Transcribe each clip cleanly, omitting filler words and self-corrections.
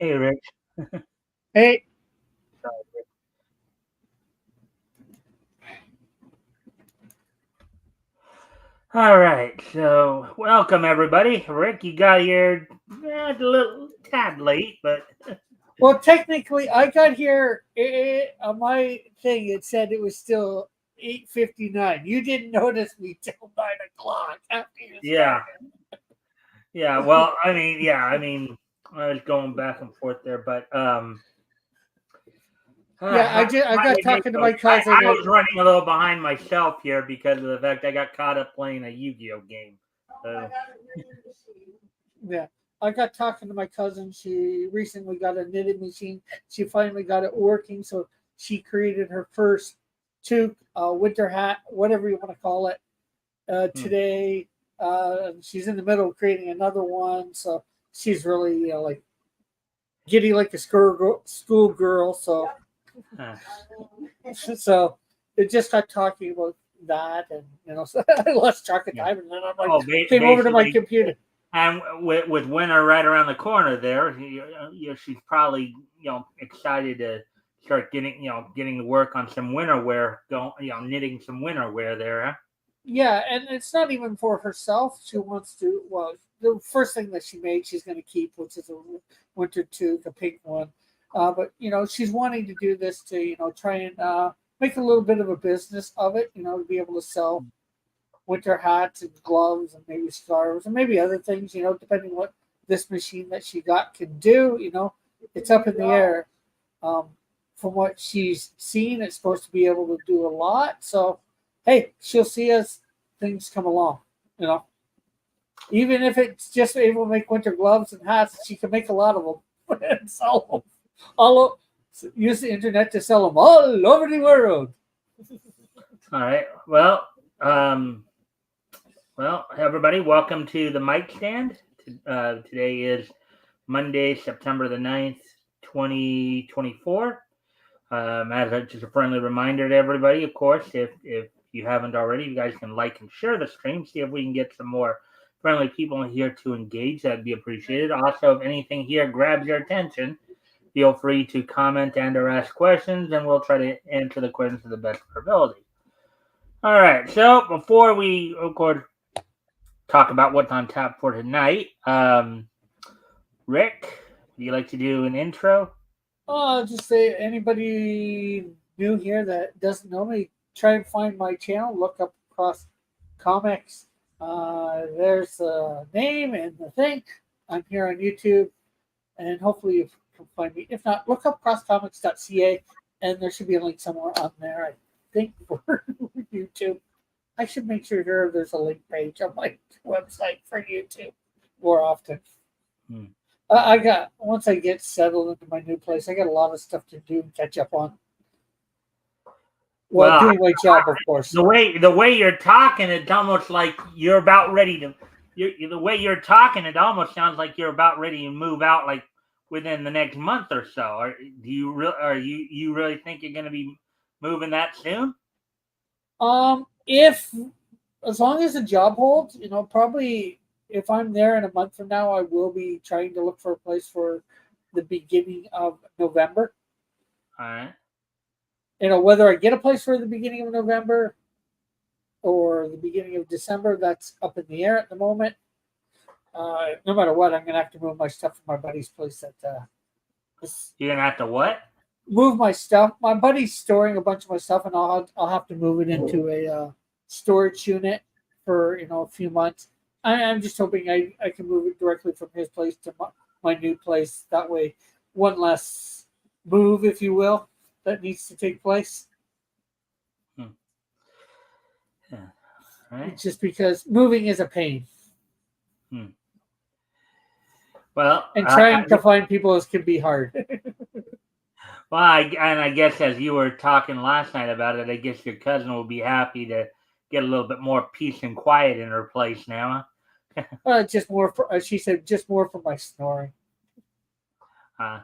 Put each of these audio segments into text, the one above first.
Hey, Rick. Hey, All right, so welcome everybody. Rick, you got here a little tad late, but well, technically, I got here on my thing. It said it was still 8:59. You didn't notice me till 9 o'clock after you yeah, started. yeah. Well, I mean, I was going back and forth there, but Yeah, how, I how got did it talking to go? my I, cousin. I was running a little behind myself here because of the fact I got caught up playing a Yu-Gi-Oh game. So Yeah, I got talking to my cousin. She recently got a knitting machine. She finally got it working, so she created her first toque, winter hat, whatever you want to call it. hmm. Today, she's in the middle of creating another one. So she's really, like giddy like a school girl. So Huh. so it just got talking about that, and so I lost track of Yeah. time, and then I'm like Oh, came over to my basically. computer. And with winter right around the corner there, she's probably excited to start getting to work on some winter wear, knitting some winter wear there. Huh? Yeah, and it's not even for herself. She wants to. Well, the first thing that she made, she's going to keep, which is a winter toque, a pink one. But she's wanting to do this to try and make a little bit of a business of it. To be able to sell winter hats and gloves and maybe scarves and maybe other things, depending what this machine that she got can do. It's up in the air. Um, from what she's seen, it's supposed to be able to do a lot. So, hey, she'll see as things come along. You know, Even if it's just able to make winter gloves and hats, she can make a lot of them and sell them. All use the internet to sell them all over the world. All right. Well, everybody, welcome to the Mikestand. Today is Monday, September the 9th, 2024. Just a friendly reminder to everybody, of course, if you haven't already, you guys can like and share the stream. See if we can get some more friendly people here to engage. That'd be appreciated. Also, if anything here grabs your attention, feel free to comment and or ask questions, and we'll try to answer the questions to the best of our ability. All right. So before we, of course, talk about what's on tap for tonight, Rick, would you like to do an intro? Just say anybody new here that doesn't know me, try and find my channel. Look up Cross Comics. There's the name and the thing. I'm here on YouTube, and hopefully you can find me. If not, look up crosscomics.ca, and there should be a link somewhere on there. I think for YouTube. I should make sure there's a link page on my website for YouTube more often. Hmm. I got once I get settled into my new place, I got a lot of stuff to do and catch up on. Well, Well, doing my job, of course. the way you're talking, it's almost like you're about ready to. The way you're talking, it almost sounds like you're about ready to move out, like within the next month or so. Are you really think you're going to be moving that soon? If as long as the job holds, probably if I'm there in a month from now, I will be trying to look for a place for the beginning of November. All right. Whether I get a place for the beginning of November or the beginning of December, that's up in the air at the moment. No matter what, I'm gonna have to move my stuff from my buddy's place. You're gonna have to what? Move my stuff. My buddy's storing a bunch of my stuff, and I'll have to move it into a storage unit for a few months. I'm just hoping I can move it directly from his place to my new place. That way, one less move, if you will, that needs to take place. Hmm. Yeah. All right. It's just because moving is a pain, Hmm. Well, and trying to find people can be hard. I guess as you were talking last night about it, I guess your cousin will be happy to get a little bit more peace and quiet in her place now. Just more for she said, just more for my snoring, Uh,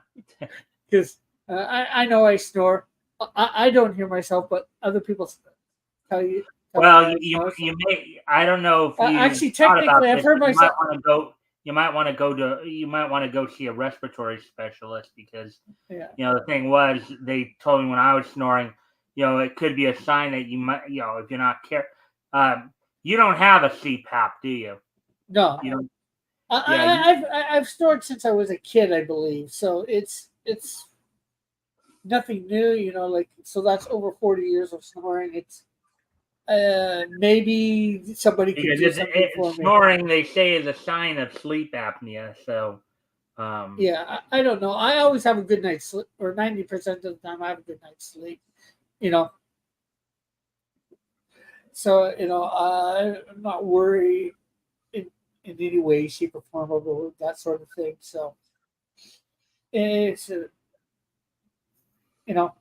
because I know I snore. I don't hear myself, but other people tell you. Tell me well, that I you snore. So. you may. I don't know if you Actually, thought about technically, I've this, heard but you might myself. want to go. you might want to go see a respiratory specialist because Yeah. the thing was they told me when I was snoring, it could be a sign that you might, if you're not um, you don't have a CPAP, do you? No, You no. don't. Yeah, you, I've snored since I was a kid, I believe. So it's nothing new, like so that's over 40 years of snoring. It's maybe somebody could because do something for me. snoring they say is a sign of sleep apnea. So, um, Yeah, I don't know. I always have a good night's sleep, or 90% of the time I have a good night's sleep. You know, so I'm not worried in in any way, shape, or form about that sort of thing. So it's you know,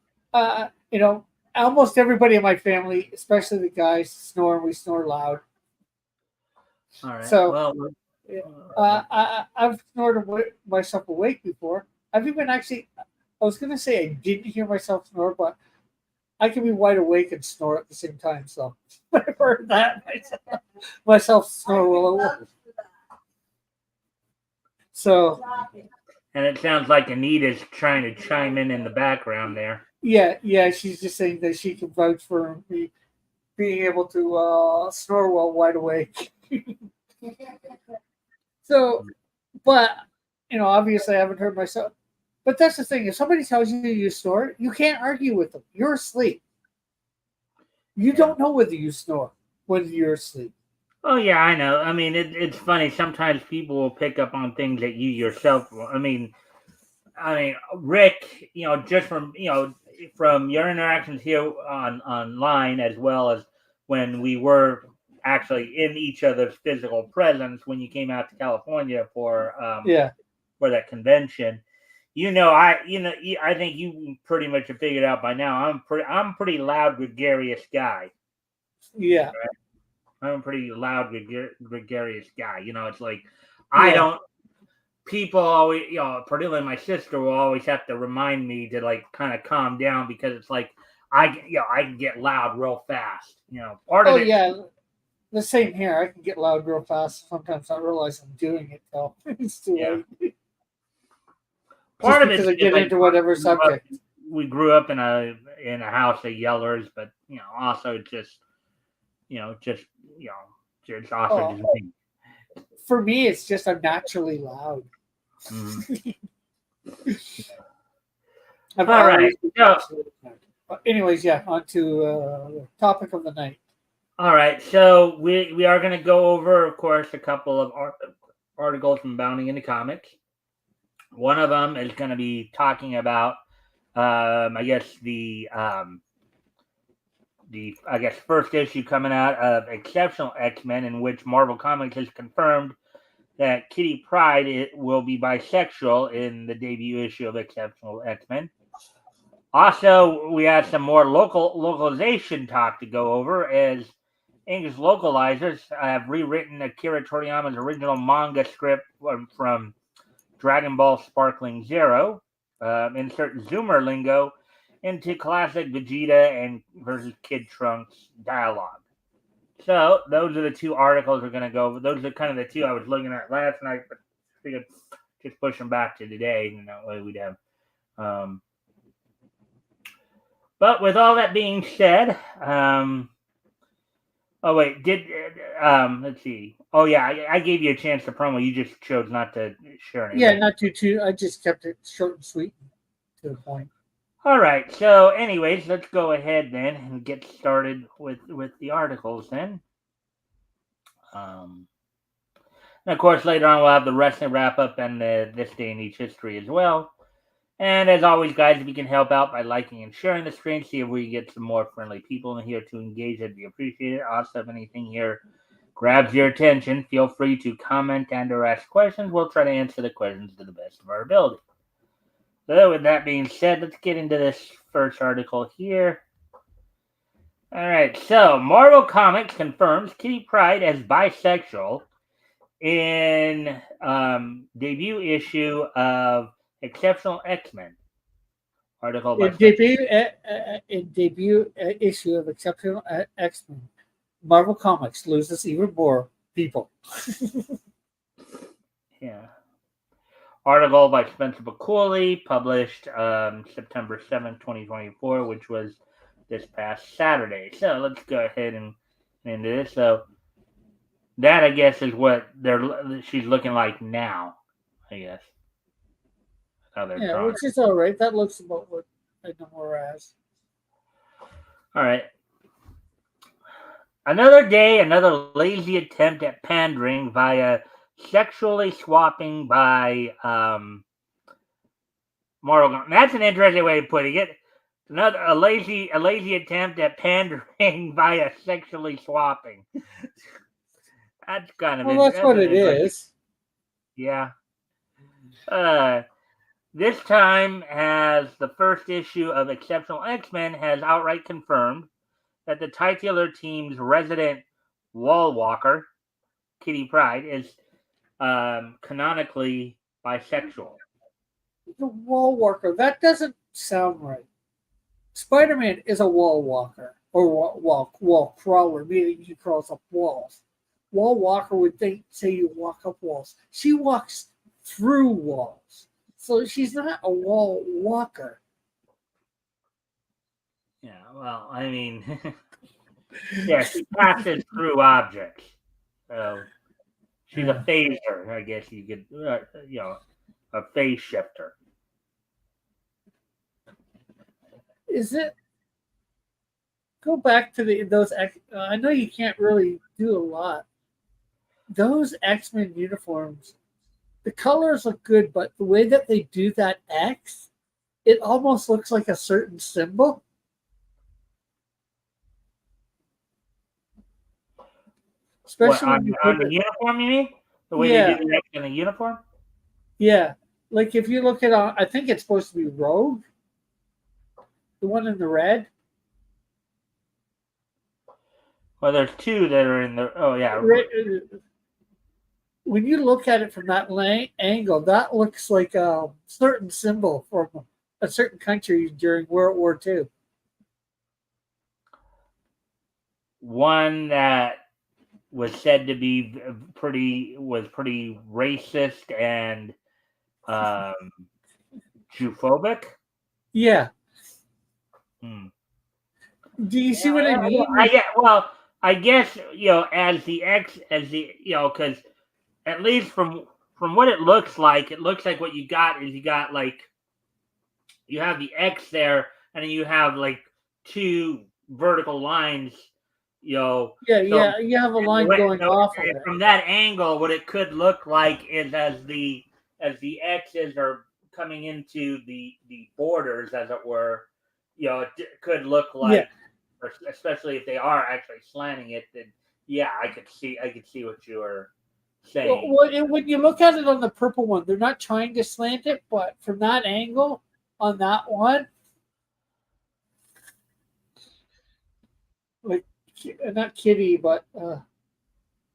you know, almost everybody in my family, especially the guys, snore. And we snore loud. all right. So Well, yeah, uh, I've snored myself awake before. I've even actually, I was gonna say I didn't hear myself snore, but I can be wide awake and snore at the same time. So I've heard that myself snore well. So and it sounds like Anita's trying to chime in the background there. yeah, she's just saying that she can vouch for me being able to snore while wide awake. So, but obviously, I haven't heard myself. But that's the thing: if somebody tells you snore, you can't argue with them. You're asleep. You Yeah. don't know whether you snore when you're asleep. Oh yeah, I know. I mean, it's funny. Sometimes people will pick up on things that you yourself. I mean, Rick. Just from your interactions here online, as well as when we were actually in each other's physical presence when you came out to California Yeah, for that convention. I think you pretty much have figured out by now. I'm a pretty loud, gregarious guy. yeah, I'm a pretty loud, gregarious guy. It's like I yeah. don't. People always, particularly my sister, will always have to remind me to like kind of calm down because it's like I can get loud real fast. Part Oh of it. yeah, the same here. I can get loud real fast. Sometimes I realize I'm doing it though. It's too Yeah, late. Just part of it's because I just get like into whatever subject. we grew up in a house of yellers, but also just just also Oh, just me. for me, it's just I'm naturally loud. Mhm. I've All right, always been so naturally loud. But anyways, yeah, on to the topic of the night. all right, so we are going to go over, of course, a couple of articles from Bounding into Comics. One of them is going to be talking about, I guess the I guess first issue coming out of Exceptional X-Men, in which Marvel Comics has confirmed that Kitty Pryde will be bisexual in the debut issue of Exceptional X-Men. Also, we have some more localization talk to go over, as English localizers have rewritten Akira Toriyama's original manga script from Dragon Ball Sparkling Zero, insert Zoomer lingo into classic Vegeta and versus Kid Trunks dialogue. So those are the two articles we're going to go over. Those are kind of the two I was looking at last night, but figured just push them back to today, and that way we'd have. Um, but with all that being said, oh wait, let's see. Oh yeah, I gave you a chance to promo. You just chose not to share any Yeah, links. not too. I just kept it short and sweet to the point. All right. So, anyways, let's go ahead then and get started with the articles then. Um, and of course, later on we'll have the wrestling wrap up and this day in each history as well. And as always, guys, if you can help out by liking and sharing the stream, see if we can get some more friendly people in here to engage, it'd be appreciated. Also, if anything here grabs your attention, feel free to comment and or ask questions. We'll try to answer the questions to the best of our ability. So, with that being said, let's get into this first article here. All right, so Marvel Comics confirms Kitty Pryde as bisexual in debut issue of Exceptional X-Men. Article by In debut issue of Exceptional X-Men, Marvel Comics loses even more people. Yeah. Article by Spencer Bacouli, published September 7th, 2024, which was this past Saturday. So let's go ahead and into this. So that, I guess, is what she's looking like now, I guess. How they're Yeah, drawing. which is all right. That looks about what I know her as. All right. Another day, another lazy attempt at pandering via sexually swapping by Morrigan. That's an interesting way of putting it. Another a lazy attempt at pandering via sexually swapping. That's kind of Well, that's what it is. Yeah. This time, as the first issue of Exceptional X-Men has outright confirmed that the titular team's resident wall walker, Kitty Pryde, is canonically bisexual. The wall walker. That doesn't sound right. Spider-Man is a wall walker or wall crawler, meaning he crawls up walls. Wall walker would say you walk up walls. She walks through walls, so she's not a wall walker. Yeah, well, I mean, yeah, she passes through objects. So she's a phaser, I guess you could, a phase shifter. Is it? Go back to those. I know you can't really do a lot. Those X-Men uniforms, the colors look good, but the way that they do that X, it almost looks like a certain symbol. Especially on the uniform, you mean? The way they do the X in the uniform? Yeah. Like if you look at, I think it's supposed to be Rogue, the one in the red. Well, there's two that are in the. Oh yeah. When you look at it from that angle, that looks like a certain symbol from a certain country during World War II. One that was said to be pretty racist and Jewphobic. Yeah. Hmm. Do you see what I mean? I guess as because at least from what it looks like what you got is you got like you have the X there, and then you have like two vertical lines. You have a line going off of it. From that angle, what it could look like is as the X's are coming into the borders, as it were, it could look like, especially if they are actually slanting it, then I could see what you are saying. Well, when you look at it on the purple one, they're not trying to slant it, but from that angle on that one, like not Kitty, but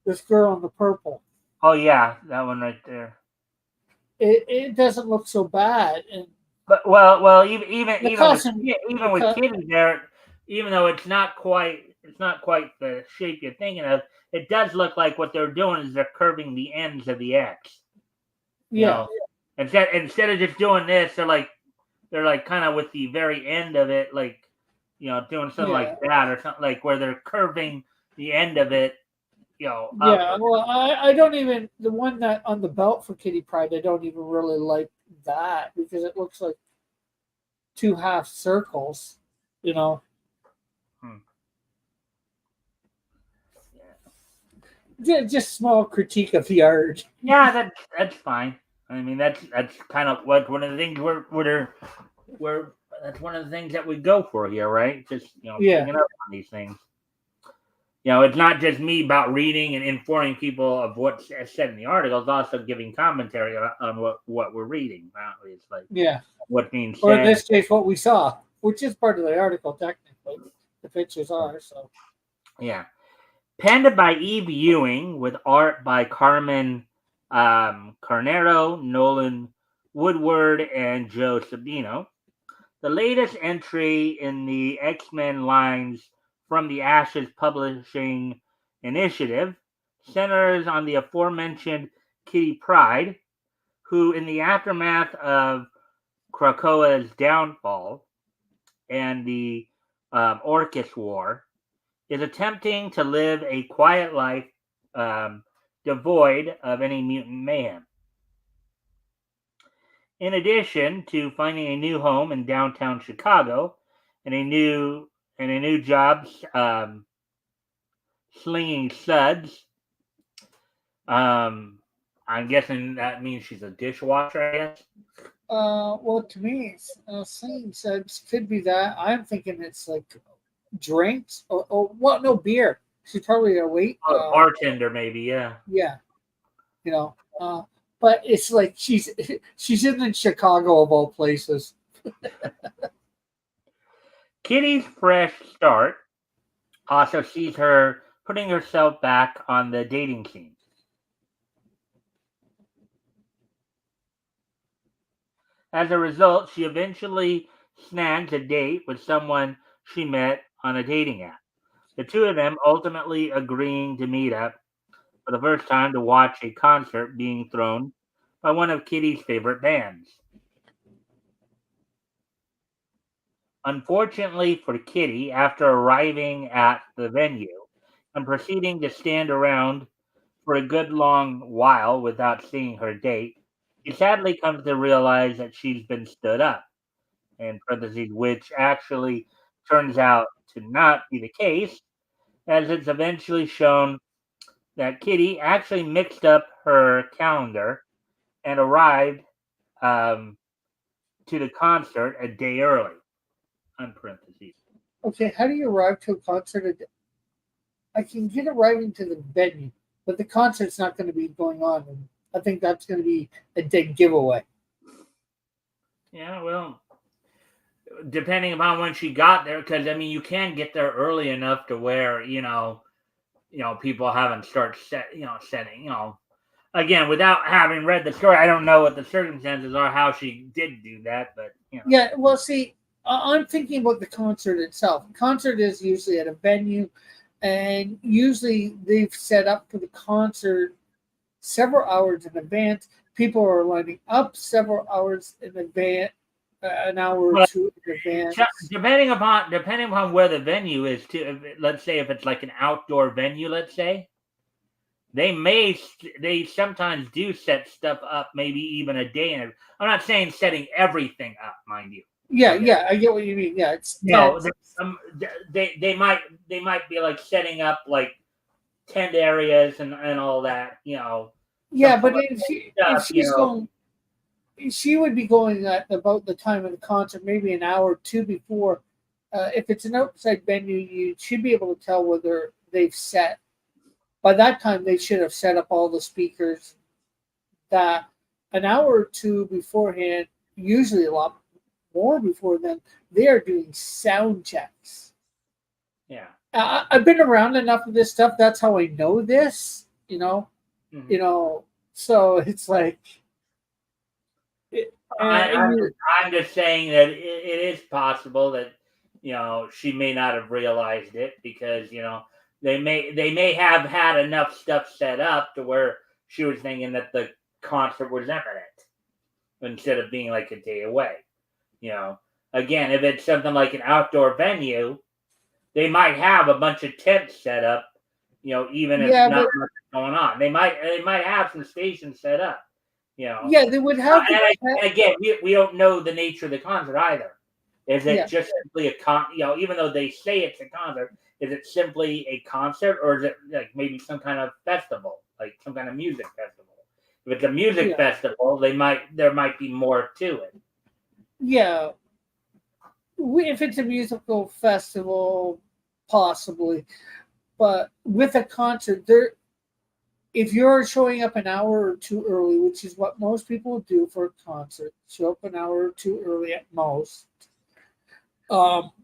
this girl in the purple. Oh yeah, that one right there. It doesn't look so bad, and but even with Kitty there, even though it's not quite the shape you're thinking of, it does look like what they're doing is they're curving the ends of the X. Instead of just doing this, they're like kind of with the very end of it, like doing something like that, or something like where they're curving the end of it. Well, I don't even the one that on the belt for Kitty Pryde. I don't even really like that because it looks like two half circles. Just small critique of the art. Yeah, that's fine. I mean, that's kind of what one of the things that's one of the things that we go for here, right? Just picking up on these things. It's not just me about reading and informing people of what's said in the article. It's also giving commentary on what we're reading. It's like what's being said. Or in this case, what we saw, which is part of the article technically. The pictures are so. Yeah. Penned by Eve Ewing with art by Carmen Carnero, Nolan Woodward, and Joe Sabino. The latest entry in the X-Men lines from the Ashes Publishing Initiative centers on the aforementioned Kitty Pryde, who, in the aftermath of Krakoa's downfall and the Orcus War, is attempting to live a quiet life devoid of any mutant mayhem. In addition to finding a new home in downtown Chicago and a new job slinging suds, I'm guessing that means she's a dishwasher, I guess. Well, to me, singing says could be that. I'm thinking it's like drinks or what? No, beer. She's probably a wait. Oh, a bartender, maybe, yeah. Yeah, you know. But it's like she's in Chicago of all places. Kitty's fresh start also sees her putting herself back on the dating scene. As a result, she eventually snags a date with someone she met on a dating app. The two of them ultimately agreeing to meet up for the first time to watch a concert being thrown by one of Kitty's favorite bands. Unfortunately for Kitty, after arriving at the venue and proceeding to stand around for a good long while without seeing her date, she sadly comes to realize that she's been stood up, in parentheses, which actually turns out to not be the case, as it's eventually shown that Kitty actually mixed up her calendar and arrived um, to the concert a day early, on parentheses. Okay, how do you arrive to a concert? I can get arriving to the venue, but the concert's not going to be going on, and I think that's going to be a dead giveaway. Yeah, well, depending upon when she got there, because I mean, you can get there early enough to where people haven't started setting. Again, without having read the story, I don't know what the circumstances are, how she did do that, but Yeah, well, see, I'm thinking about the concert itself. Concert is usually at a venue, and usually they've set up for the concert several hours in advance. People are lining up several hours in advance, an hour or But two in advance. depending upon where the venue is, too. Let's say if it's like an outdoor venue, let's say they sometimes do set stuff up, maybe even a day. And I'm not saying setting everything up, mind you. Yeah, yeah, I get what you mean. Yeah, it's No, tense. they might be like setting up like tent areas and all that. Yeah, Some but preliminary if stuff. she's going, she would be going at about the time of the concert, maybe an hour or two before. If it's an outside venue, you should be able to tell whether they've set. By that time, they should have set up all the speakers. That an hour or two beforehand, usually a lot more before then, they are doing sound checks. Yeah. I've been around enough of this stuff. That's how I know this. Mhm. So it's like, I, and I'm you, just, I'm just saying that it is possible that she may not have realized it because they may have had enough stuff set up to where she was thinking that the concert was imminent instead of being like a day away. You know, Again, if it's something like an outdoor venue, they might have a bunch of tents set up. Even if yeah, not but much is going on, they might have some stations set up. You know, yeah, they would have the and again, we don't know the nature of the concert either. Is it yeah, just simply a even though they say it's a concert, is it simply a concert or is it like maybe some kind of festival, like some kind of music festival? If it's a music yeah, festival, there might be more to it. yeah. If it's a musical festival, possibly, but with a concert, there, if you're showing up an hour or two early, which is what most people do for a concert, show up an hour or two early at most,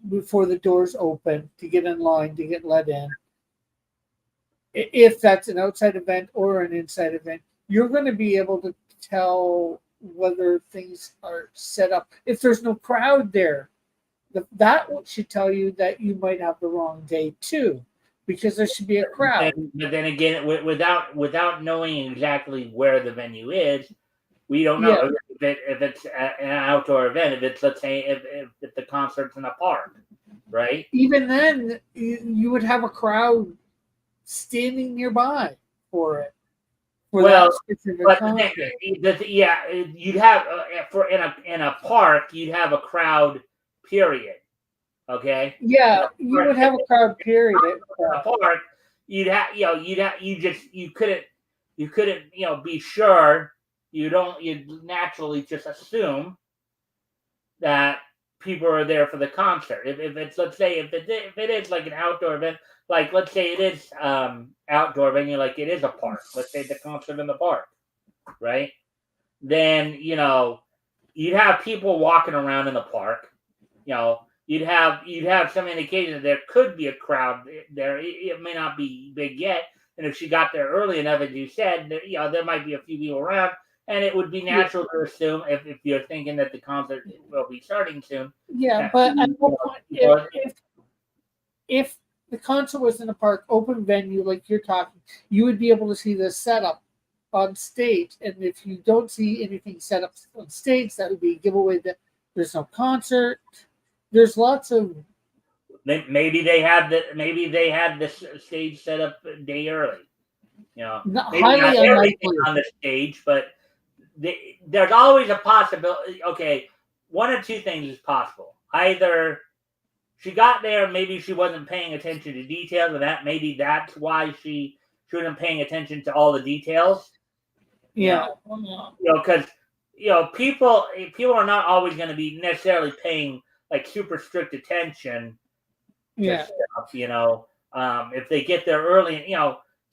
before the doors open to get in line to get let in. If that's an outside event or an inside event, you're going to be able to tell whether things are set up. If there's no crowd there, that should tell you that you might have the wrong day too. because there should be a crowd. But then again, without knowing exactly where the venue is, we don't know if it's an outdoor event. If it's, let's say, if the concert's in a park, right? Even then, you would have a crowd standing nearby for it. For that specific concert. You'd have for in a park, you'd have a crowd. Period. Okay. Yeah, you would have a crowd. Period. In a park, you couldn't be sure. You'd naturally just assume that people are there for the concert. If it's, let's say, if it is like an outdoor event, like let's say it is outdoor venue, like it is a park. Let's say the concert in the park, right? Then you'd have people walking around in the park. You'd have some indication that there could be a crowd there. It may not be big yet, and if she got there early enough, as you said, there might be a few people around. And it would be natural to assume, if you're thinking that the concert will be starting soon. Yeah, but at what point, if the concert was in a park, open venue, like you're talking, you would be able to see the setup on stage. And if you don't see anything set up on stage, that would be a giveaway that there's no concert. There's lots of. Maybe they had this stage set up a day early. Maybe Highly not everything on the stage, but. There's always a possibility. Okay, one or two things is possible. Either she got there, maybe she wasn't paying attention to details, and maybe that's why she wasn't paying attention to all the details. Yeah, because people are not always going to be necessarily paying like super strict attention. Yeah. To stuff, if they get there early,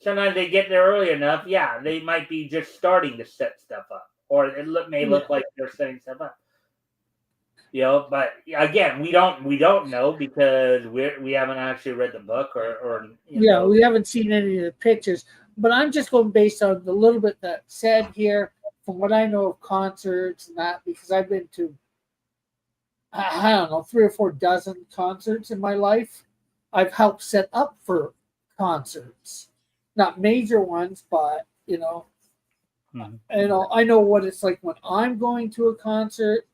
sometimes they get there early enough. Yeah, they might be just starting to set stuff up, or it may look like they're setting stuff up. But again, we don't know because we haven't actually read the book or we haven't seen any of the pictures. But I'm just going based on the little bit that's said here, from what I know of concerts and that, because I've been to, I don't know, 3 or 4 dozen concerts in my life. I've helped set up for concerts. Not major ones, but I know what it's like when I'm going to a concert,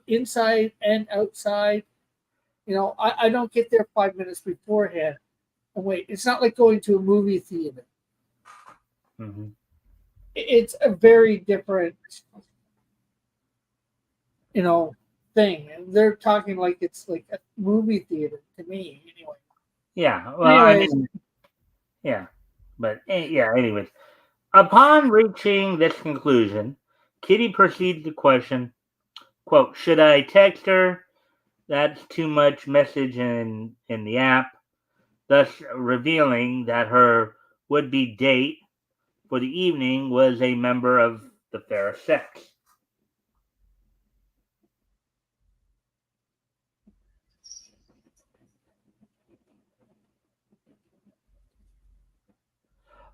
inside and outside. I don't get there 5 minutes beforehand and wait. It's not like going to a movie theater. Mm-hmm. It's a very different, thing. And they're talking like it's like a movie theater to me, anyway. Yeah. Well, anyways. Anyways, upon reaching this conclusion, Kitty proceeds to question, quote, should I text her? That's too much message in the app, thus revealing that her would-be date for the evening was a member of the fair sex.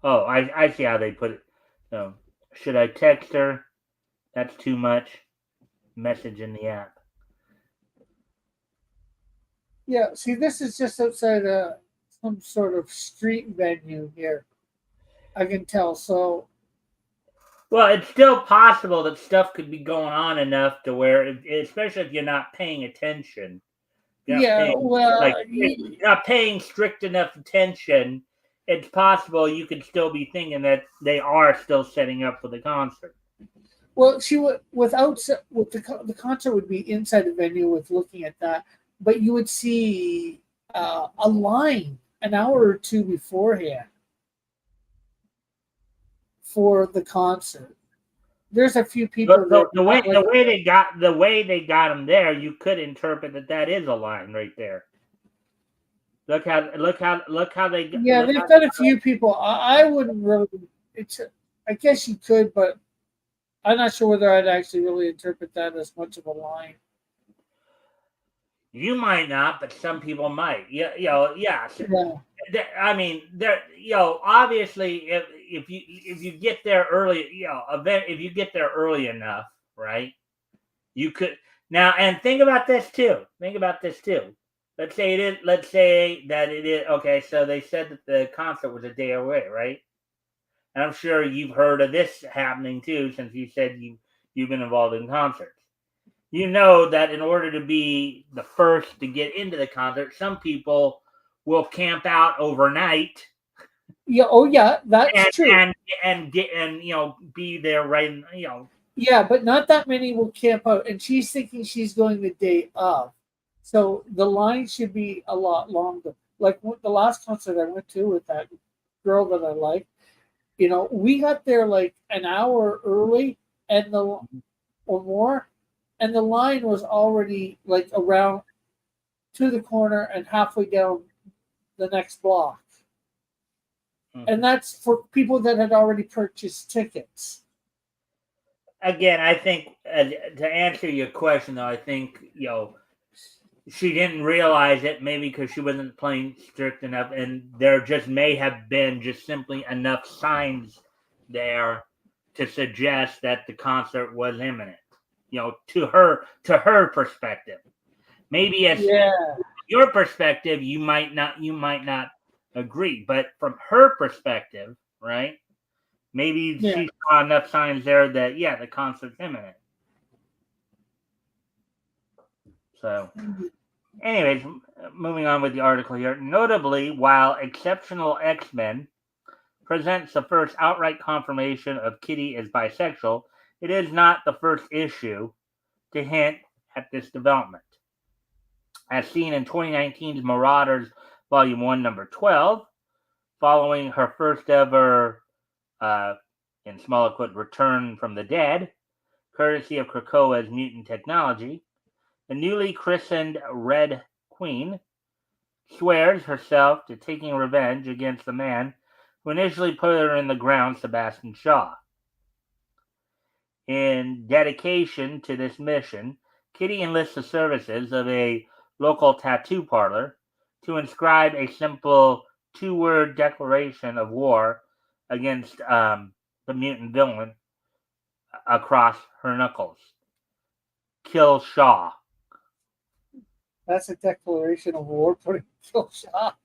Oh, I see how they put it. So, should I text her? That's too much message in the app. Yeah, see, this is just outside some sort of street venue here. I can tell. So, well, it's still possible that stuff could be going on enough to where, especially if you're not paying attention. You're not paying strict enough attention. It's possible you could still be thinking that they are still setting up for the concert. Well, she would the concert would be inside the venue with looking at that, but you would see a line an hour or two beforehand for the concert. There's a few people. The way they got them there, you could interpret that is a line right there. Look how they. Yeah, they've got a few people. I wouldn't really. I guess you could, but I'm not sure whether I'd actually really interpret that as much of a line. You might not, but some people might. Yeah. I mean, obviously, if you get there early, if you get there early enough, right? You could now, and think about this too. let's say it is. Let's say that it is. Okay, so they said that the concert was a day away, right? And I'm sure you've heard of this happening too, since you said you've been involved in concerts. You know that in order to be the first to get into the concert, some people will camp out overnight. Yeah. Oh, yeah. That's and true. and be there right. Yeah, but not that many will camp out, and she's thinking she's going the day of. So the line should be a lot longer. Like the last concert I went to with that girl that I like, we got there like an hour early, and the or more, and the line was already like around to the corner and halfway down the next block. And that's for people that had already purchased tickets. Again, I think to answer your question, though, I think she didn't realize it, maybe because she wasn't playing strict enough, and there just may have been just simply enough signs there to suggest that the concert was imminent. To her perspective, maybe as Yeah. your perspective, you might not agree, but from her perspective, right? Maybe Yeah. she saw enough signs there that the concert's imminent. So, anyways, moving on with the article here. Notably, while Exceptional X-Men presents the first outright confirmation of Kitty as bisexual, it is not the first issue to hint at this development. As seen in 2019's Marauders Volume 1, Number 12, following her first ever, in small quote, return from the dead, courtesy of Krakoa's mutant technology, the newly christened Red Queen swears herself to taking revenge against the man who initially put her in the ground, Sebastian Shaw. In dedication to this mission, Kitty enlists the services of a local tattoo parlor to inscribe a simple two-word declaration of war against the mutant villain across her knuckles. Kill Shaw. That's a declaration of war, putting kill shot.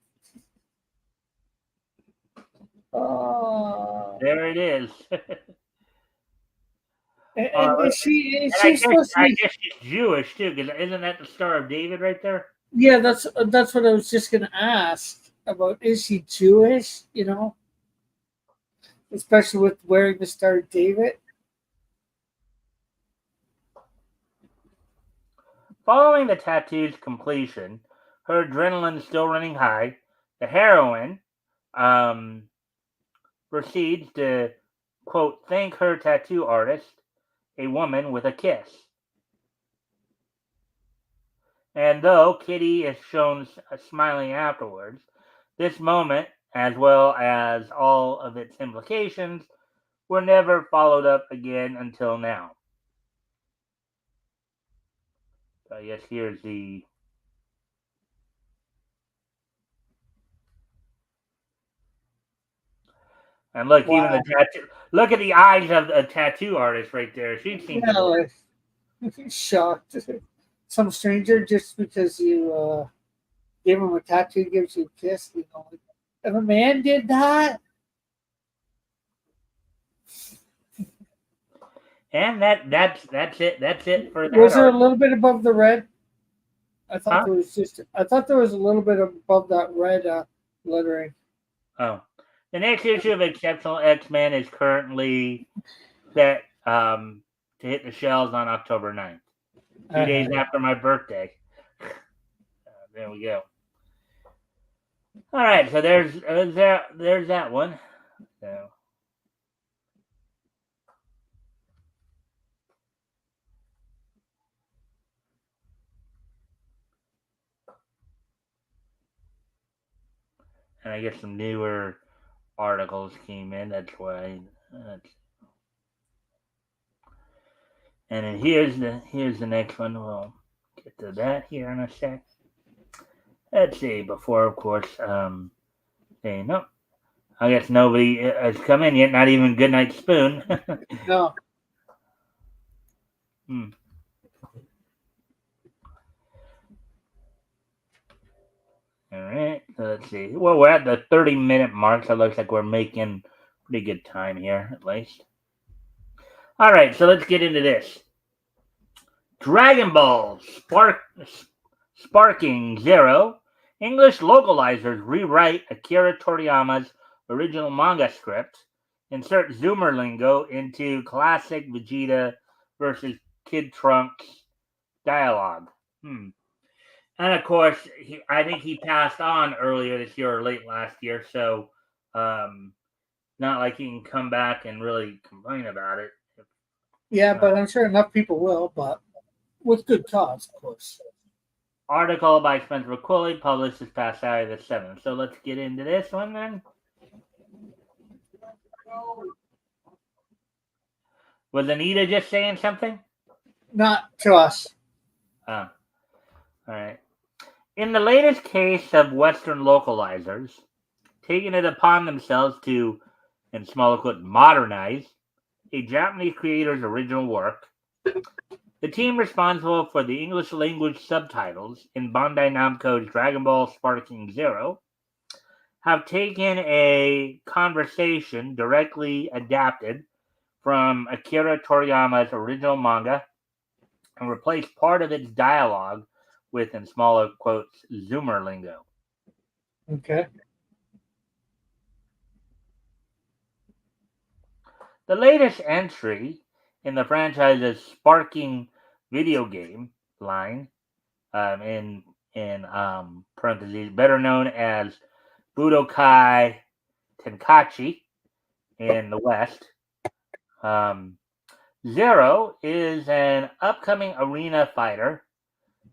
Oh. There it is. And is And she supposed to I be? guess she's Jewish too, because isn't that the Star of David right there? Yeah, that's what I was just gonna ask about. Is she Jewish? Especially with wearing the Star of David. Following the tattoo's completion, her adrenaline still running high, the heroine um, proceeds to, quote, thank her tattoo artist, a woman with a kiss. And though Kitty is shown smiling afterwards, this moment, as well as all of its implications, were never followed up again until now. So I guess here's the. And look, even Wow. the tattoo. Look at the eyes of a tattoo artist right there. She seems Yeah, to. like shocked. Some stranger just because you gave him a tattoo gives you a kiss. If a man did that, And that's it. That's it for that was there a article. little bit above the red? I thought Huh? there was just. I thought there was a little bit above that red lettering. Oh, the next issue of Exceptional X-Men is currently set to hit the shelves on October 9th, 2 days Uh-huh. after my birthday. There we go. All right, so there's that one. So. And I guess some newer articles came in. That's why. And then here's the next one. We'll get to that here in a sec. Let's see. Before, of course, saying no. I guess nobody has come in yet. Not even Goodnight Spoon. No. Hmm. All right. So let's see. Well, we're at the 30-minute mark, so it looks like we're making pretty good time here, at least. All right. So let's get into this. Dragon Ball Sparking Zero. English localizers rewrite Akira Toriyama's original manga script, insert Zoomer lingo into classic Vegeta versus Kid Trunks dialogue. And of course, I think he passed on earlier this year or late last year, so not like he can come back and really complain about it. Yeah, but I'm sure enough people will, but with good cause, of course. Article by Spencer McQuilly, published this past Saturday the 7th. So let's get into this one then. Was Anita just saying something? Not to us. Oh, all right. In the latest case of Western localizers, taking it upon themselves to, in small quotes, modernize a Japanese creator's original work, the team responsible for the English language subtitles in Bandai Namco's Dragon Ball Sparking Zero have taken a conversation directly adapted from Akira Toriyama's original manga and replaced part of its dialogue with, in smaller quotes, Zoomer lingo. Okay. The latest entry in the franchise's Sparking video game line, in parentheses, better known as Budokai Tenkaichi in the West. Zero is an upcoming arena fighter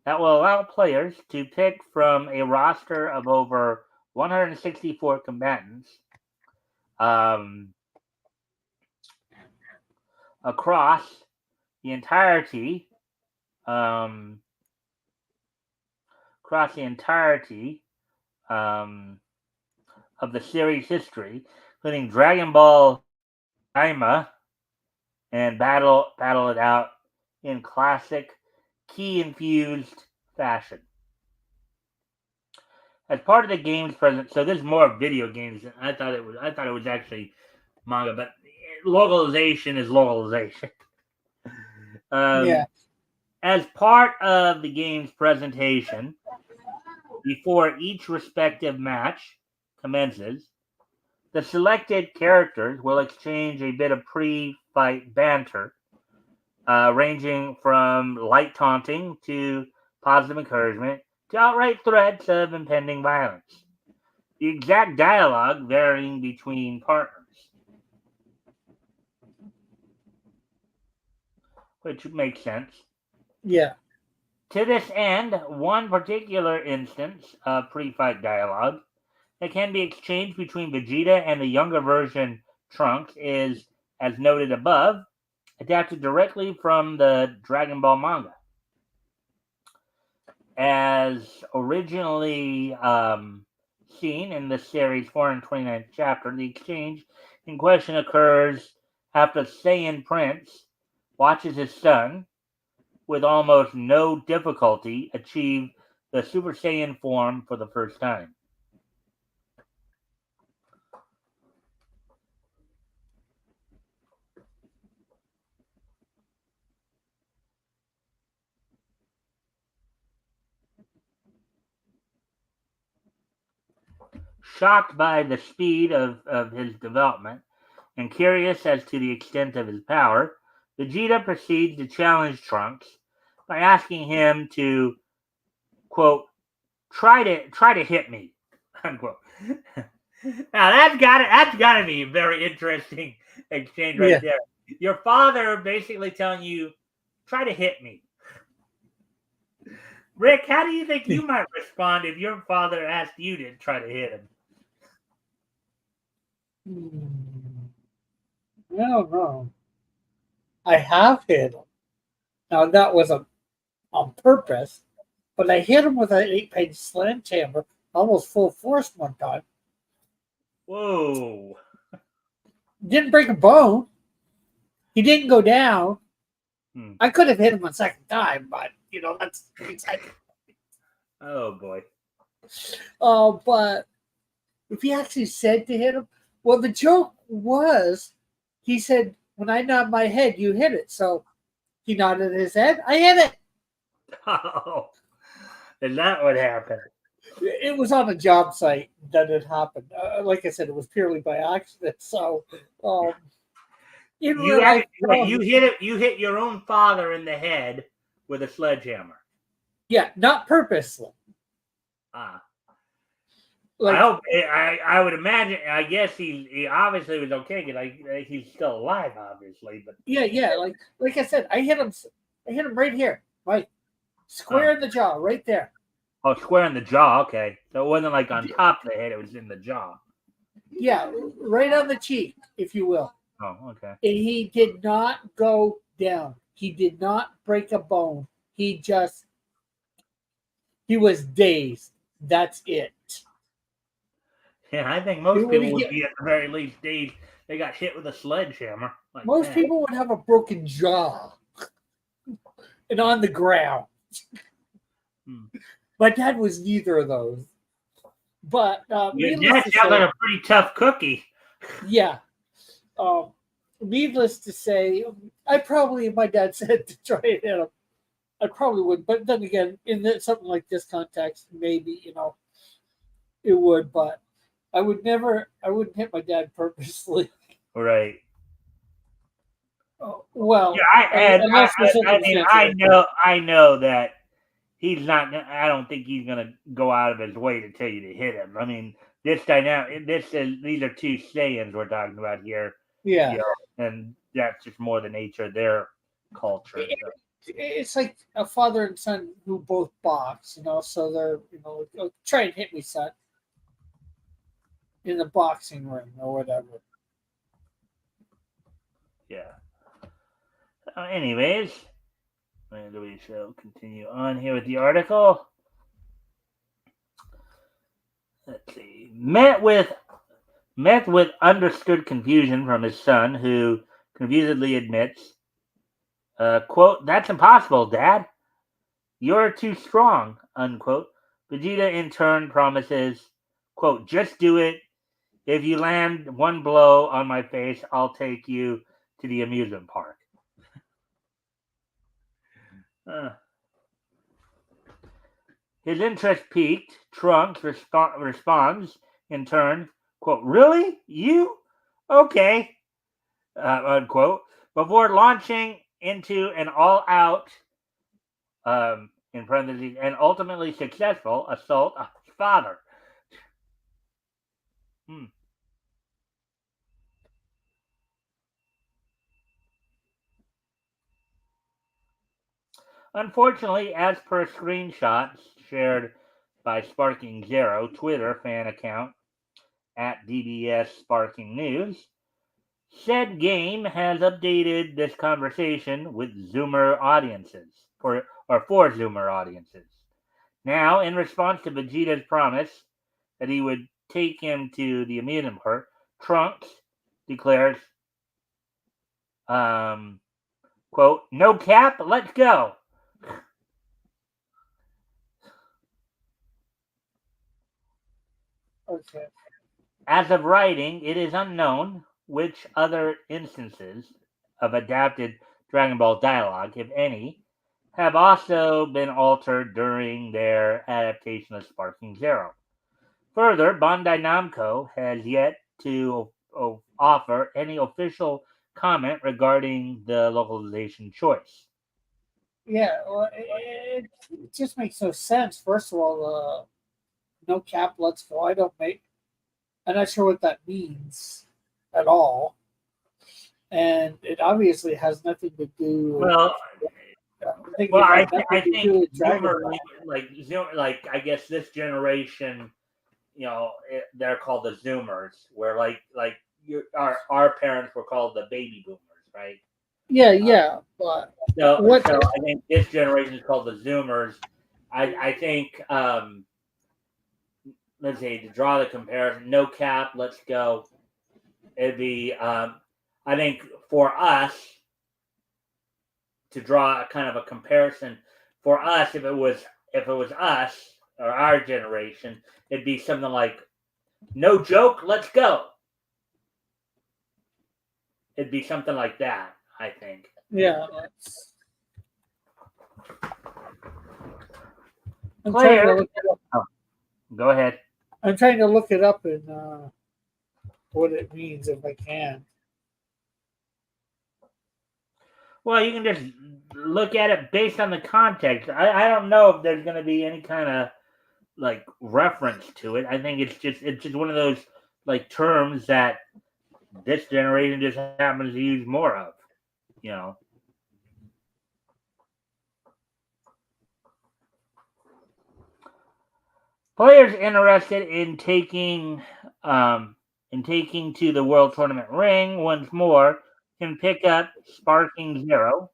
that will allow players to pick from a roster of over 164 combatants across the entirety um, of the series history, including Dragon Ball Daima, and battle it out in classic key infused fashion. As part of the game's present, so this is more video games than I thought it was. I thought it was actually manga, but localization is localization. Yeah. As part of the game's presentation, before each respective match commences, the selected characters will exchange a bit of pre-fight banter, ranging from light taunting to positive encouragement to outright threats of impending violence. The exact dialogue varying between partners, which makes sense. Yeah. To this end, one particular instance of pre-fight dialogue that can be exchanged between Vegeta and the younger version Trunks is, as noted above, adapted directly from the Dragon Ball manga. As originally seen in the series' 429th chapter, the exchange in question occurs after Saiyan Prince watches his son, with almost no difficulty, achieve the Super Saiyan form for the first time. Shocked by the speed of his development and curious as to the extent of his power, Vegeta proceeds to challenge Trunks by asking him to, quote, try to hit me, unquote. Now that's gotta be a very interesting exchange right there. Your father basically telling you, try to hit me. Rick, how do you think you might respond if your father asked you to try to hit him? I don't know. I have hit him. Now that was on purpose, but I hit him with an 8-page sledgehammer, almost full force one time. Whoa! Didn't break a bone. He didn't go down. I could have hit him a second time, but that's. Oh boy! But if he actually said to hit him, well, the joke was, he said, "When I nod my head, you hit it." So he nodded his head. I hit it. Oh, is that what happened? It was on a job site that it happened. Like I said, it was purely by accident. So, um, in You real life, actually you hit it. You hit your own father in the head with a sledgehammer. yeah, not purposely. Ah. I Like, hope. I would imagine. I guess he obviously was okay because he's still alive, obviously. But yeah. Like I said, I hit him. I hit him right here, right, oh, square in the jaw, right there. oh, square in the jaw. Okay, so it wasn't like on top of the head; it was in the jaw. Yeah, right on the cheek, if you will. Oh, okay. And he did not go down. He did not break a bone. He was dazed. That's it. Yeah, I think It most would people would get, be at the very least they got hit with a sledgehammer like most that. people would have a broken jaw and on the ground. Hmm. My dad was neither of those. But Your dad sounds like a pretty tough cookie. yeah. Um, needless to say, I probably, if my dad said to try and hit him, I probably would. But then again, something like this context, maybe, it would. But I would never, I wouldn't hit my dad purposely. Right. Yeah, Well, unless the I mean, circumstances. I know that he's not. I don't think he's gonna go out of his way to tell you to hit him. I mean, this dynamic. These are two sayings we're talking about here. Yeah. You know, and that's just more the nature of their culture. So. It's like a father and son who both box, so they're, try and hit me, son, in the boxing ring or whatever. Yeah. Anyways, and we shall continue on here with the article. Let's see. Met with understood confusion from his son, who confusedly admits, quote, "That's impossible, Dad. You're too strong," unquote. Vegeta in turn promises, quote, "Just do it. If you land one blow on my face, I'll take you to the amusement park." Uh, His interest piqued. Trunks responds in turn, quote, "Really? You? Okay," unquote, before launching into an all-out, in parentheses, and ultimately successful assault on his father. Hmm. Unfortunately, as per screenshots shared by Sparking Zero Twitter fan account at DBS Sparking News, said game has updated this conversation with Zoomer audiences for Zoomer audiences. Now, in response to Vegeta's promise that he would take him to the amusement park, Trunks declares, quote, "No cap, let's go." Okay. As of writing, it is unknown which other instances of adapted Dragon Ball dialogue, if any, have also been altered during their adaptation of Sparking Zero. Further, Bandai Namco has yet to offer any official comment regarding the localization choice. Yeah, well, it just makes no sense. First of all, no cap, let's go. I'm not sure what that means at all. And it obviously has nothing to do Well, I'm thinking it has nothing I to think do with Dragon Zoomer, Ball. like I guess this generation, they're called the Zoomers, where our parents were called the baby boomers, right? Yeah, Uh, yeah, but what? so I think this generation is called the Zoomers. I think let's see, to draw the comparison, no cap, let's go. It'd be I think for us to draw a kind of a comparison for us, if it was us, or our generation, it'd be something like, "No joke, let's go." It'd be something like that, I think. Yeah, I'm trying to Player, look it up. oh, go ahead. I'm trying to look it up and what it means if I can. Well, you can just look at it based on the context. I don't know if there's going to be any kind of like reference to it. I think it's just one of those like terms that this generation just happens to use more of. You know. Players interested in taking to the World Tournament ring once more can pick up Sparking Zero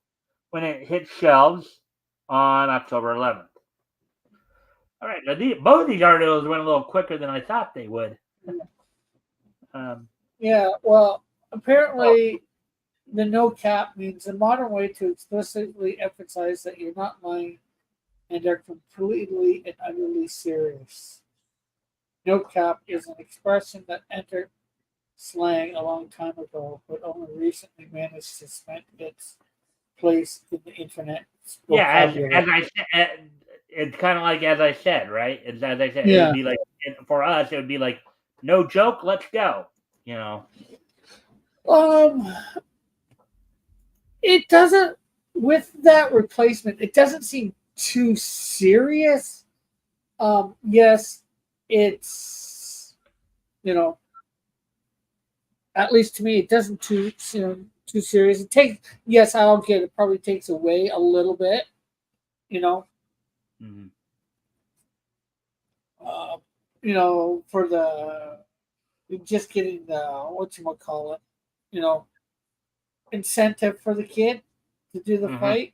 when it hits shelves on October 11th. All right, now both of these articles went a little quicker than I thought they would. Um, Yeah, well, oh, apparently the no cap means a modern way to explicitly emphasize that you're not lying and are completely and utterly serious. No cap is an expression that entered slang a long time ago, but only recently managed to cement its place in the internet yeah, vocabulary. as I said, it's kind of like as I said, right? It's as I said, it would Yeah. be like for us, it would be like, no joke, let's go. You know. Um, it doesn't, with that replacement, it doesn't seem too serious. Yes, it's, you know, at least to me, it doesn't too serious. It takes, yes, I'll get it. Probably takes away a little bit, you know, Mhm. uh, for the just getting the what you call it, you know, incentive for the kid to do the Mhm. fight.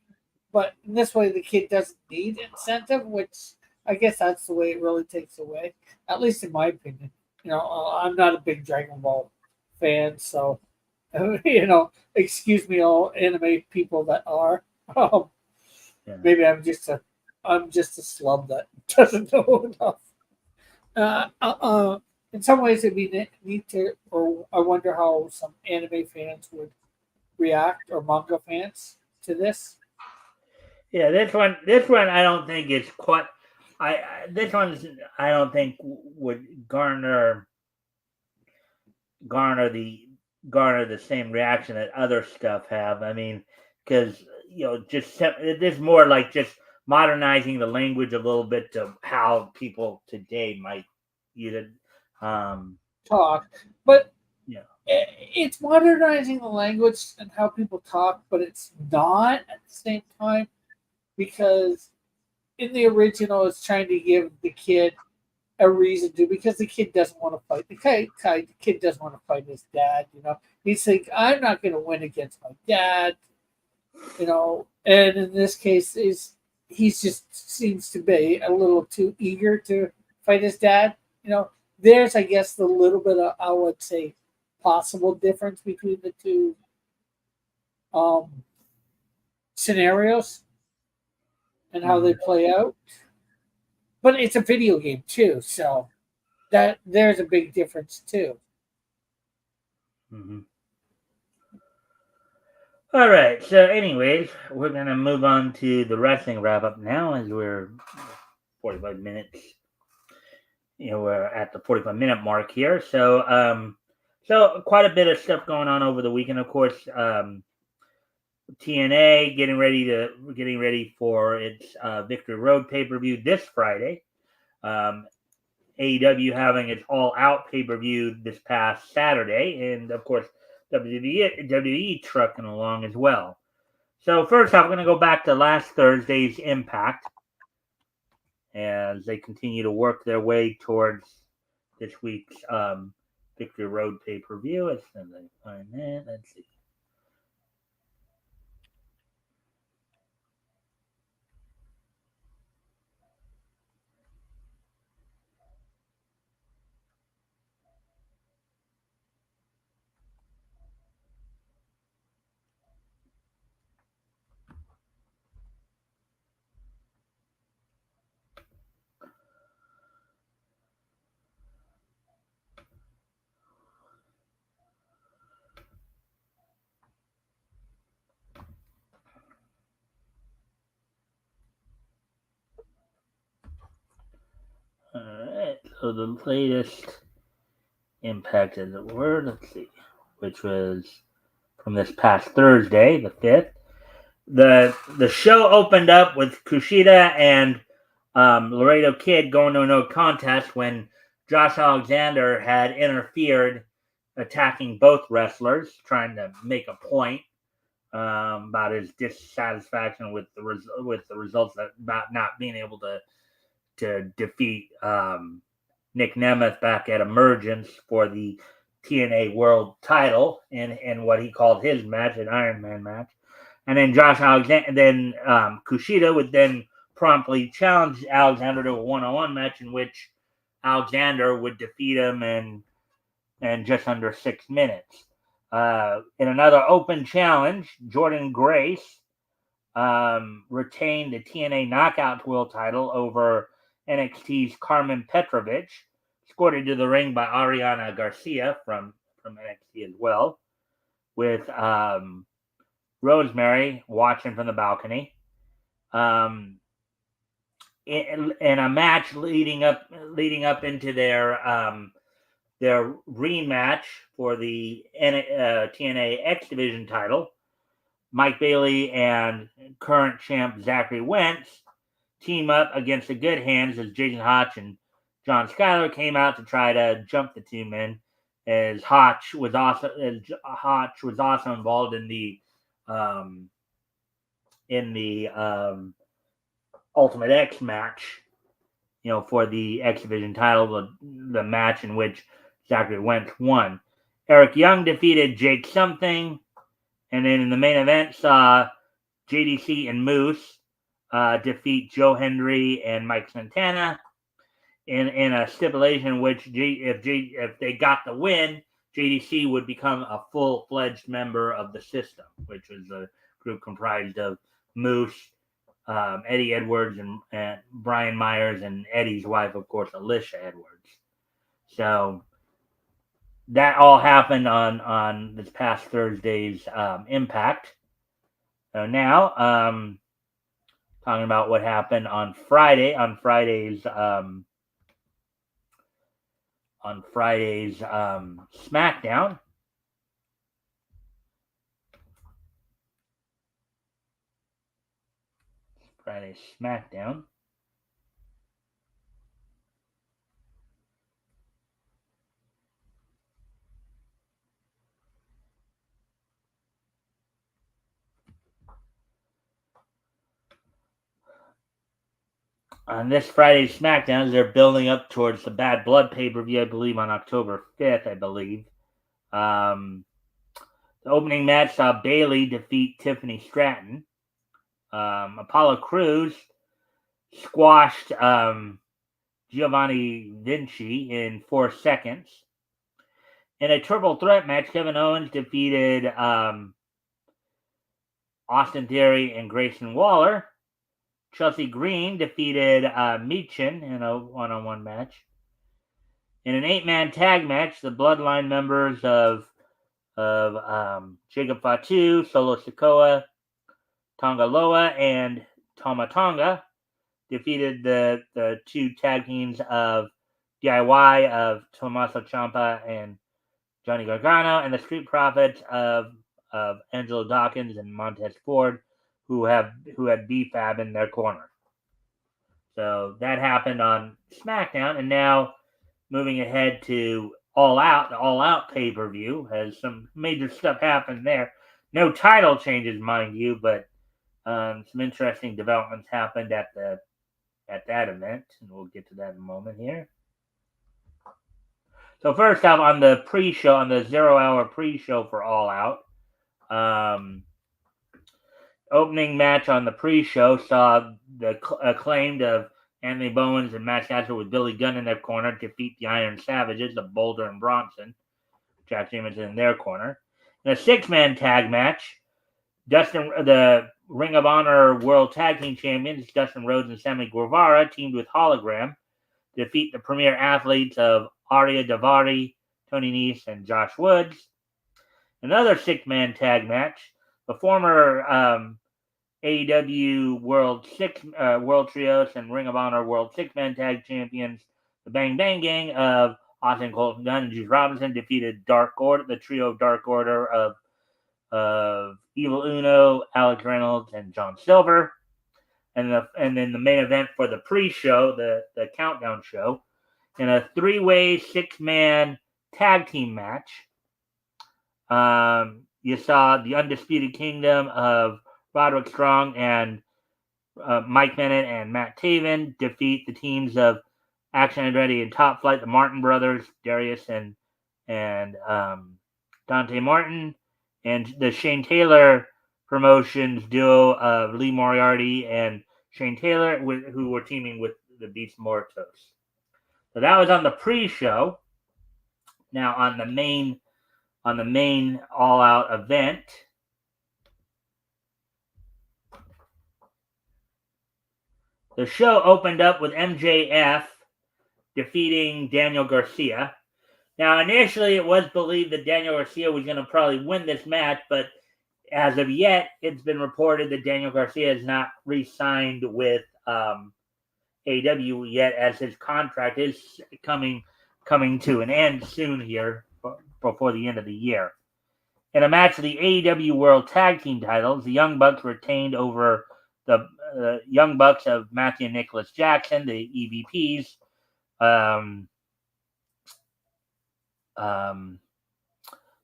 But in this way, the kid doesn't need incentive, which I guess that's the way it really takes away. At least in my opinion. I'm not a big Dragon Ball fan, so excuse me, all anime people that are. Um, Yeah. maybe I'm just a slub that doesn't know enough. Uh, uh, uh, in some ways, it'd be neat to, or I wonder how some anime fans would react or manga fans to this. Yeah, this one, I don't think is quite. This one's, I don't think would garner the garner the same reaction that other stuff have. I mean, because it is more like just modernizing the language a little bit to how people today might use it. Talk, but Yeah. it's modernizing the language and how people talk, but it's not at the same time because in the original, it's trying to give the kid a reason to because the kid doesn't want to fight. The kid doesn't want to fight his dad. He's like, I'm not going to win against my dad. And in this case, he's just seems to be a little too eager to fight his dad. There's I guess the little bit of I would say possible difference between the two um, scenarios and how they Hmm. play out. But it's a video game too, so that there's a big difference too. Hmm. All right. So, anyways, we're gonna move on to the wrestling wrap up now, as we're 45 minutes. We're at the 45-minute mark here. So quite a bit of stuff going on over the weekend. Of course, TNA getting ready for its Victory Road pay per view this Friday. Um, AEW having its All Out pay per view this past Saturday, and of course WWE trucking along as well. So first off, I'm going to go back to last Thursday's Impact as they continue to work their way towards this week's Victory Road pay per view. As soon as I find that, let's see. the latest Impact is the word. Let's see, which was from this past Thursday, the 5th. The show opened up with Kushida and Laredo Kid going to a no contest when Josh Alexander had interfered, attacking both wrestlers, trying to make a point about his dissatisfaction with the results, about not being able to defeat Nick Nemeth back at Emergence for the TNA World Title in what he called his match, an Iron Man match. And then Kushida would then promptly challenge Alexander to a one-on-one match in which Alexander would defeat him in just under 6 minutes. In another open challenge, Jordan Grace retained the TNA Knockouts World Title over NXT's Carmen Petrovich, escorted to the ring by Ariana Garcia from NXT as well, with Rosemary watching from the balcony. In a match leading up into their rematch for the TNA X Division title, Mike Bailey and current champ Zachary Wentz team up against the Good Hands as Jason Hotch and John Schuyler came out to try to jump the two men, as Hotch was also involved in the Ultimate X match, for the X Division title, the match in which Zachary Wentz won. Eric Young defeated Jake Something, and then in the main event saw JDC and Moose defeat Joe Hendry and Mike Santana in a stipulation which if they got the win, JDC would become a full-fledged member of the system, which was a group comprised of Moose, Eddie Edwards, and Brian Myers, and Eddie's wife, of course, Alicia Edwards. So that all happened on this past Thursday's Impact. So now, talking about what happened on Friday, on Friday's SmackDown. Friday's SmackDown. On this Friday's SmackDown, as they're building up towards the Bad Blood pay-per-view, I believe, on October 5th, I believe. The opening match saw Bayley defeat Tiffany Stratton. Apollo Crews squashed Giovanni Vinci in 4 seconds. In a triple threat match, Kevin Owens defeated Austin Theory and Grayson Waller. Chelsea Green defeated Michin in a one-on-one match. In an 8-man tag match, the Bloodline members of Jacob Fatu, Solo Sikoa, Tonga Loa, and Tama Tonga defeated the 2 tag teams of DIY of Tommaso Ciampa and Johnny Gargano, and the Street Profits of Angelo Dawkins and Montez Ford, who had B-Fab in their corner. So that happened on SmackDown, and now moving ahead to All Out, the All Out pay-per-view has some major stuff happened there. No title changes, mind you, but some interesting developments happened at that event, and we'll get to that in a moment here. So first off, on the pre-show, on the 0-hour pre-show for All Out, opening match on the pre-show saw the Acclaimed of Anthony Bowens and Matt Sasser with Billy Gunn in their corner defeat the Iron Savages of Boulder and Bronson, Jack Jameson in their corner. In a 6-man tag match, the Ring of Honor World Tag Team Champions, Dustin Rhodes and Sammy Guevara, teamed with Hologram to defeat the premier athletes of Arya Davari, Tony Nese, and Josh Woods. Another 6-man tag match, the former AEW World Trios and Ring of Honor World 6-man Tag Champions The Bang Bang Gang of Austin Colton Gunn and Juice Robinson defeated Dark Order, the trio of Dark Order of Evil Uno, Alex Reynolds, and John Silver. And then the main event for the pre-show, the countdown show, in a 3-way 6-man tag team match. You saw the Undisputed Kingdom of Roderick Strong and Mike Bennett and Matt Taven defeat the teams of Action Andretti and Top Flight, the Martin brothers, Darius and Dante Martin, and the Shane Taylor Promotions duo of Lee Moriarty and Shane Taylor, who were teaming with the Beast Mortos. So that was on the pre-show. Now on the main all-out event, the show opened up with MJF defeating Daniel Garcia. Now, initially, it was believed that Daniel Garcia was going to probably win this match, but as of yet, it's been reported that Daniel Garcia is not re-signed with AEW yet, as his contract is coming to an end soon here before the end of the year. In a match of the AEW World Tag Team titles, the Young Bucks retained over the Young Bucks of Matthew and Nicholas Jackson, the EVPs.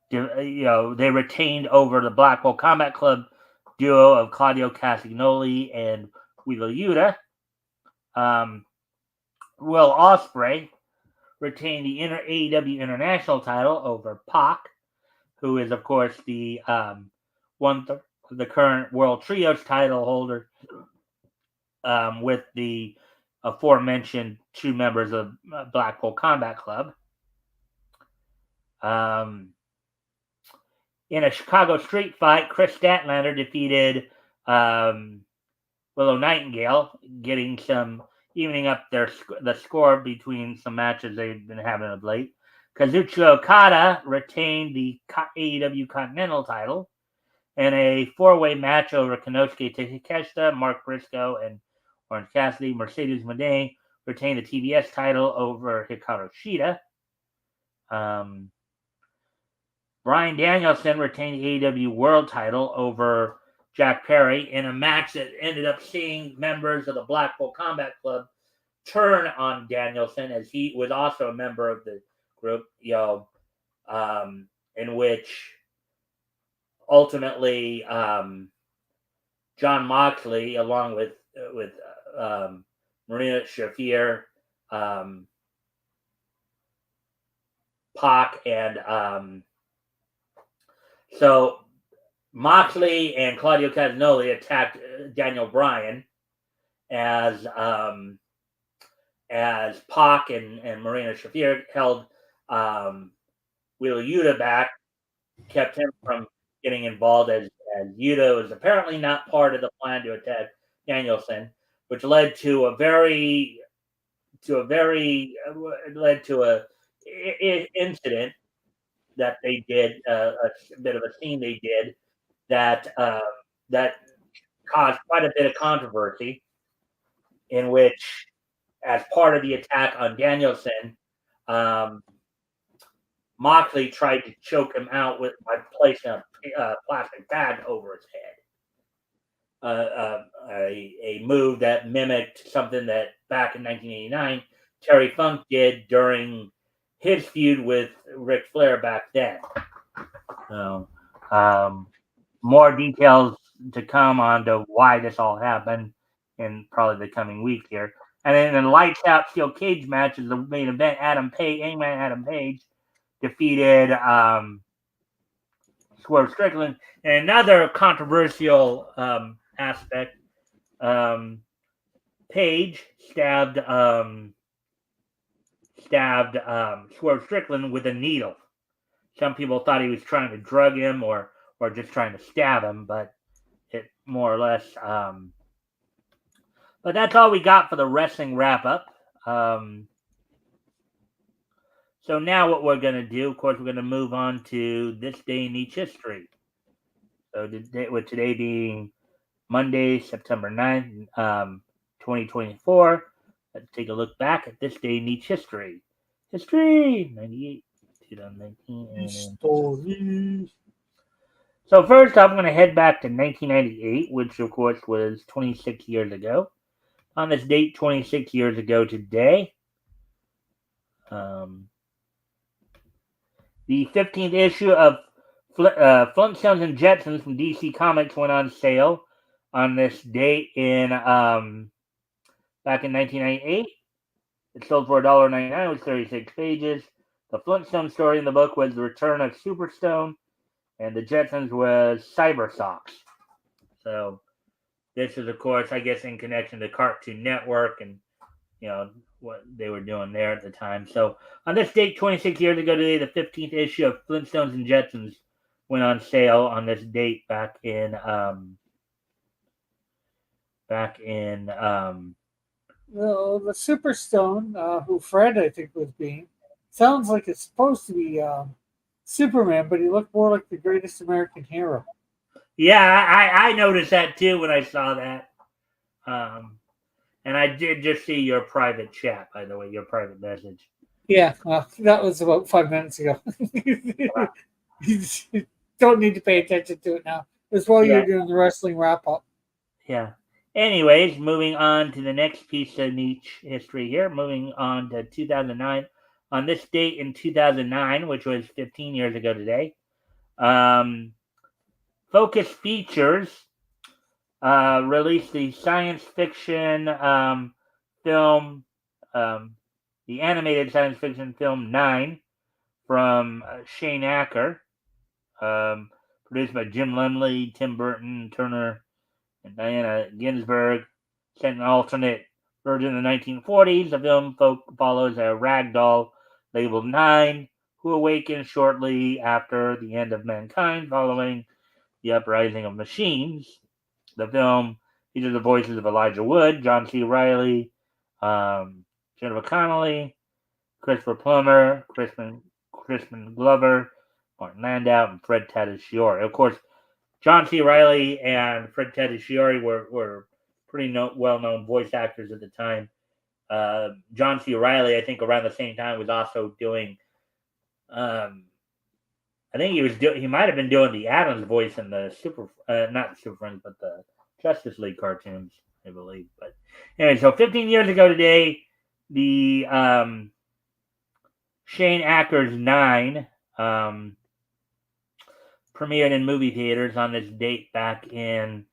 They retained over the Blackpool Combat Club duo of Claudio Castagnoli and Wheeler Yuta. Will Ospreay retained the AEW International title over Pac, who is, of course, the the current World Trios title holder, with the aforementioned 2 members of Blackpool Combat Club. In a Chicago street fight, Chris Statlander defeated Willow Nightingale, getting some evening up the score between some matches they've been having of late. Kazuchika Okada retained the AEW Continental title in a 4-way match over Konosuke Takeshita, Mark Briscoe, and Orange Cassidy. Mercedes Moné retained the TBS title over Hikaru Shida. Bryan Danielson retained the AEW World title over Jack Perry in a match that ended up seeing members of the Blackpool Combat Club turn on Danielson, as he was also a member of the group, in which ultimately John Moxley, along with Marina Shafir, Pac, and so Moxley and Claudio Castagnoli attacked Daniel Bryan as Pac and Marina Shafir held Wheeler Yuta back, kept him from getting involved, as Yuta was apparently not part of the plan to attack Danielson, which led to a incident that they did, a bit of a scene they did that caused quite a bit of controversy, in which, as part of the attack on Danielson, Moxley tried to choke him out by placing a plastic bag over his head. A move that mimicked something that back in 1989 Terry Funk did during his feud with Ric Flair back then. So, more details to come on to why this all happened in probably the coming week here. And then in the Lights Out Steel Cage match is the main event. Hangman Adam Page defeated Swerve Strickland. And another controversial aspect, Page stabbed Swerve Strickland with a needle. Some people thought he was trying to drug him or just trying to stab him, but it more or less. But that's all we got for the wrestling wrap-up. So now what we're going to do, of course, we're going to move on to this day in each history. So with today being Monday, September 9th, 2024, Let's take a look back at this day in each history. History 98, 2019. Story. So first, I'm going to head back to 1998, which of course was 26 years ago. On this date, 26 years ago today, um, the 15th issue of Flintstones and Jetsons from DC Comics went on sale on this date in back in 1998. It sold for $1.99. It was 36 pages. The Flintstone story in the book was the return of Superstone, and the Jetsons was Cyber Socks. So this is, of course, I guess, in connection to Cartoon Network and what they were doing there at the time. So on this date, 26 years ago today, the 15th issue of Flintstones and Jetsons went on sale on this date back in The Superstone, who Fred I think was being, sounds like it's supposed to be Superman, but he looked more like the greatest American hero. Yeah, I noticed that too when I saw that. And I did just see your private chat, by the way, your private message. Yeah, that was about 5 minutes ago. You don't need to pay attention to it now. It's while you're doing the wrestling wrap up. Yeah. Anyways, moving on to the next piece of niche history here. Moving on to 2009. On this date in 2009, which was 15 years ago today, Focus Features released the science fiction film, the animated science fiction film 9 from Shane Acker, produced by Jim Lemley, Tim Burton, Turner, and Diana Ginsburg. Set an alternate version in the 1940s, the film follows a ragdoll labeled 9, who awakens shortly after the end of mankind following the uprising of machines. The film features the voices of Elijah Wood, John C. Reilly, Jennifer Connelly, Christopher Plummer, Crispin Glover, Martin Landau, and Fred Tatasciore. Of course, John C. Reilly and Fred Tatasciore were pretty well-known voice actors at the time. John C. Reilly, I think, around the same time was also doing. I think he might have been doing the Adams voice in the not the Super Friends, but the Justice League cartoons, I believe. But anyway, so 15 years ago today, the Shane Acker's 9 premiered in movie theaters on this date back in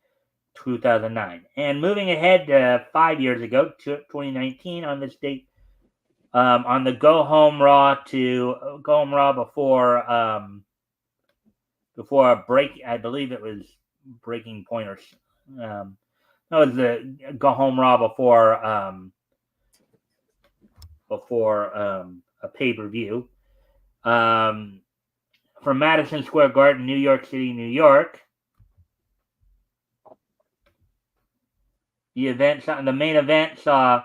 2009. And moving ahead to 5 years ago, 2019, on this date, on the Go Home Raw before a break, I believe it was Breaking Point or no, it was the Go Home Raw before a pay-per-view. From Madison Square Garden, New York City, New York. The main event saw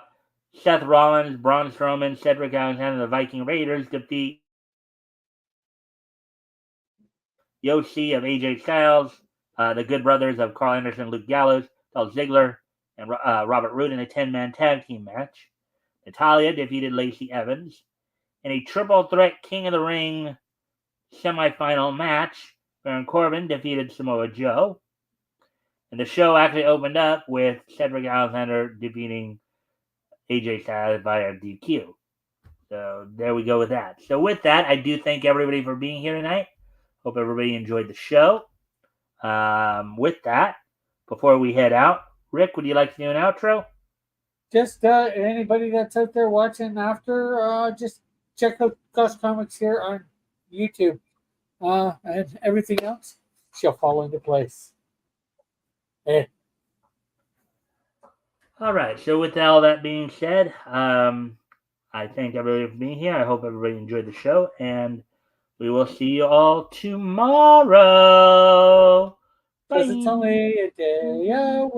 Seth Rollins, Braun Strowman, Cedric Alexander, and the Viking Raiders defeat Yoshi of AJ Styles, the Good Brothers of Carl Anderson, Luke Gallows, Dolph Ziggler, and Robert Roode in a 10-man tag team match. Natalya defeated Lacey Evans. In a triple threat King of the Ring semifinal match, Baron Corbin defeated Samoa Joe. And the show actually opened up with Cedric Alexander defeating AJ Styles via DQ. So there we go with that. So with that, I do thank everybody for being here tonight. Hope everybody enjoyed the show. With that, before we head out, Rick, would you like to do an outro? Just anybody that's out there watching after, just check out Gus Comics here on YouTube. And everything else shall fall into place. All right. So with all that being said, I thank everybody for being here. I hope everybody enjoyed the show, and we will see you all tomorrow. Bye. Because it's only a day away.